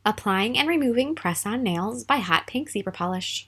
Applying and Removing Press-On Nails by Hotpinkzebrapolish.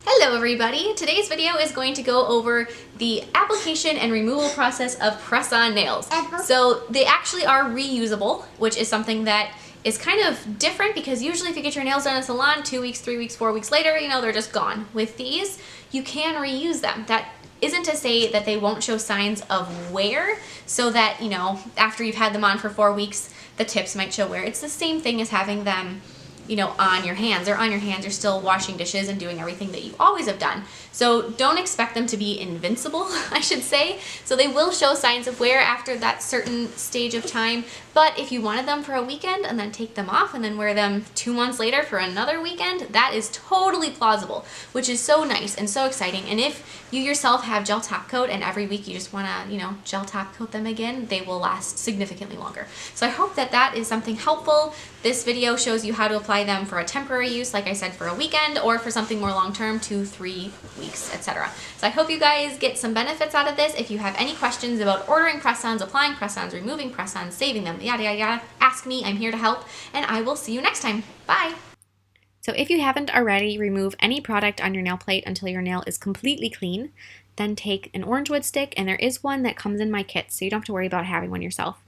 Hello everybody! Today's video is going to go over the application and removal process of press-on nails. So they actually are reusable, which is something that is kind of different because usually if you get your nails done in a salon 2 weeks, 3 weeks, 4 weeks later, you know, they're just gone. With these, you can reuse them. That isn't to say that they won't show signs of wear, so that, you know, after you've had them on for 4 weeks, the tips might show wear. It's the same thing as having them, you know, on your hands. They're on your hands, you're still washing dishes and doing everything that you always have done. So don't expect them to be invincible, I should say. So they will show signs of wear after that certain stage of time, but if you wanted them for a weekend and then take them off and then wear them 2 months later for another weekend, that is totally plausible, which is so nice and so exciting. And if you yourself have gel top coat and every week you just want to, you know, gel top coat them again, they will last significantly longer. So I hope that that is something helpful. This video shows you how to apply them for a temporary use, like I said, for a weekend, or for something more long-term, 2, 3 weeks, etc. So I hope you guys get some benefits out of this. If you have any questions about ordering press-ons, applying press-ons, removing press-ons, saving them, yada yada yada, ask me. I'm here to help, and I will see you next time. Bye! So if you haven't already, remove any product on your nail plate until your nail is completely clean. Then take an orange wood stick, and there is one that comes in my kit, so you don't have to worry about having one yourself.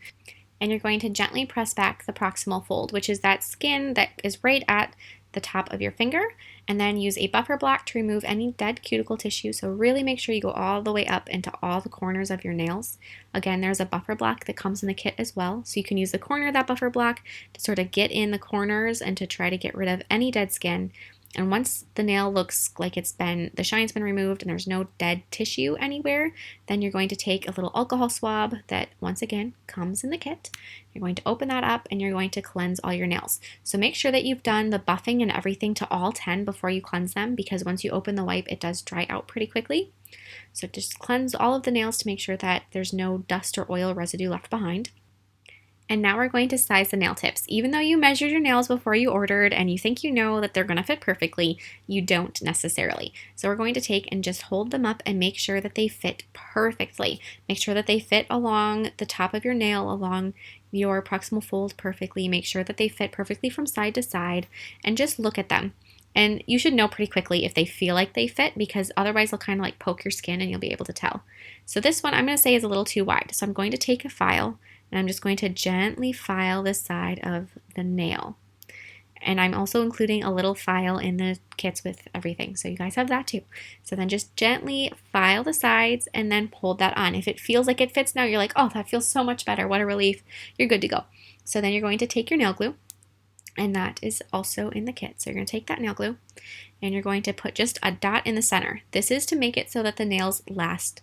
And you're going to gently press back the proximal fold, which is that skin that is right at the top of your finger, and then use a buffer block to remove any dead cuticle tissue. So really make sure you go all the way up into all the corners of your nails. Again, there's a buffer block that comes in the kit as well, so you can use the corner of that buffer block to sort of get in the corners and to try to get rid of any dead skin. And once the nail looks like the shine's been removed and there's no dead tissue anywhere, then you're going to take a little alcohol swab that, once again, comes in the kit. You're going to open that up and you're going to cleanse all your nails. So make sure that you've done the buffing and everything to all 10 before you cleanse them, because once you open the wipe, it does dry out pretty quickly. So just cleanse all of the nails to make sure that there's no dust or oil residue left behind. And now we're going to size the nail tips. Even though you measured your nails before you ordered and you think you know that they're going to fit perfectly, you don't necessarily. So we're going to take and just hold them up and make sure that they fit perfectly. Make sure that they fit along the top of your nail, along your proximal fold perfectly. Make sure that they fit perfectly from side to side, and just look at them. And you should know pretty quickly if they feel like they fit, because otherwise they'll kind of like poke your skin and you'll be able to tell. So this one I'm going to say is a little too wide. So I'm going to take a file and I'm just going to gently file the side of the nail. And I'm also including a little file in the kits with everything, so you guys have that too. So then just gently file the sides and then hold that on. If it feels like it fits now, you're like, oh, that feels so much better, what a relief, you're good to go. So then you're going to take your nail glue, and that is also in the kit. So you're going to take that nail glue and you're going to put just a dot in the center. This is to make it so that the nails last,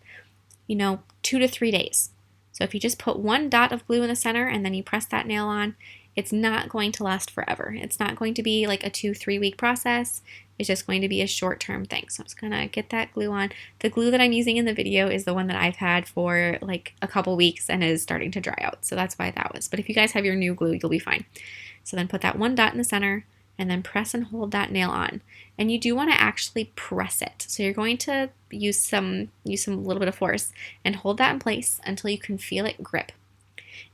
you know, 2 to 3 days. So if you just put one dot of glue in the center and then you press that nail on, it's not going to last forever. It's not going to be like a 2-3 week process. It's just going to be a short-term thing. So I'm just gonna get that glue on. The glue that I'm using in the video is the one that I've had for like a couple weeks and is starting to dry out. So that's why that was. But if you guys have your new glue, you'll be fine. So then put that one dot in the center and then press and hold that nail on. And you do want to actually press it. So you're going to use some little bit of force and hold that in place until you can feel it grip.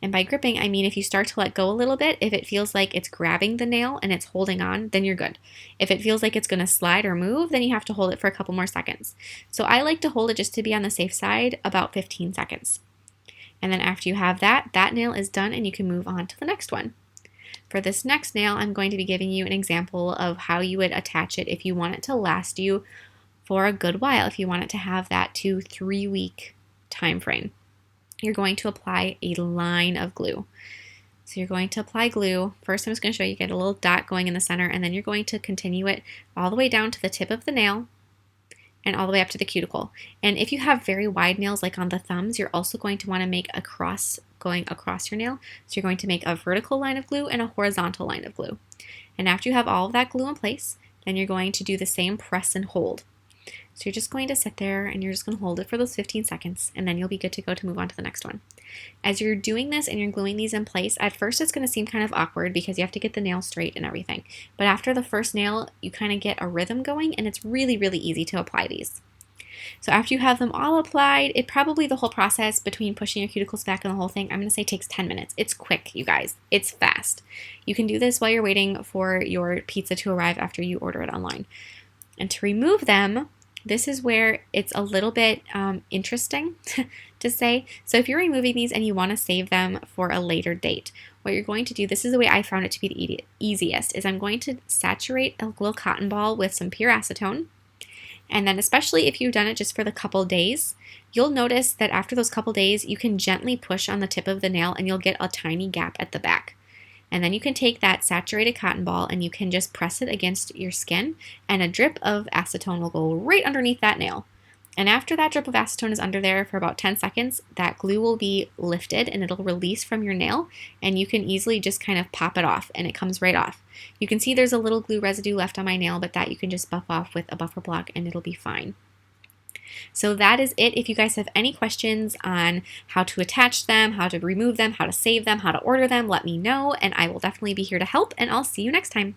And by gripping, I mean if you start to let go a little bit, if it feels like it's grabbing the nail and it's holding on, then you're good. If it feels like it's going to slide or move, then you have to hold it for a couple more seconds. So I like to hold it, just to be on the safe side, about 15 seconds. And then after you have that nail is done and you can move on to the next one. For this next nail, I'm going to be giving you an example of how you would attach it if you want it to last you for a good while, if you want it to have that 2-3 week time frame. You're going to apply a line of glue. So you're going to apply glue. First, I'm just going to show you, get a little dot going in the center, and then you're going to continue it all the way down to the tip of the nail and all the way up to the cuticle. And if you have very wide nails, like on the thumbs, you're also going to want to make a cross going across your nail. So you're going to make a vertical line of glue and a horizontal line of glue. And after you have all of that glue in place, then you're going to do the same press and hold. So you're just going to sit there and you're just going to hold it for those 15 seconds, and then you'll be good to go to move on to the next one. As you're doing this and you're gluing these in place, at first it's going to seem kind of awkward because you have to get the nail straight and everything. But after the first nail, you kind of get a rhythm going, and it's really, really easy to apply these. So after you have them all applied, the whole process between pushing your cuticles back and the whole thing, I'm going to say takes 10 minutes. It's quick, you guys. It's fast. You can do this while you're waiting for your pizza to arrive after you order it online. And to remove them, this is where it's a little bit interesting to say. So if you're removing these and you want to save them for a later date, what you're going to do, this is the way I found it to be the easiest, is I'm going to saturate a little cotton ball with some pure acetone. And then especially if you've done it just for the couple days, you'll notice that after those couple days, you can gently push on the tip of the nail and you'll get a tiny gap at the back. And then you can take that saturated cotton ball and you can just press it against your skin, and a drip of acetone will go right underneath that nail. And after that drip of acetone is under there for about 10 seconds, that glue will be lifted and it'll release from your nail, and you can easily just kind of pop it off and it comes right off. You can see there's a little glue residue left on my nail, but that you can just buff off with a buffer block and it'll be fine. So that is it. If you guys have any questions on how to attach them, how to remove them, how to save them, how to order them, let me know, and I will definitely be here to help, and I'll see you next time.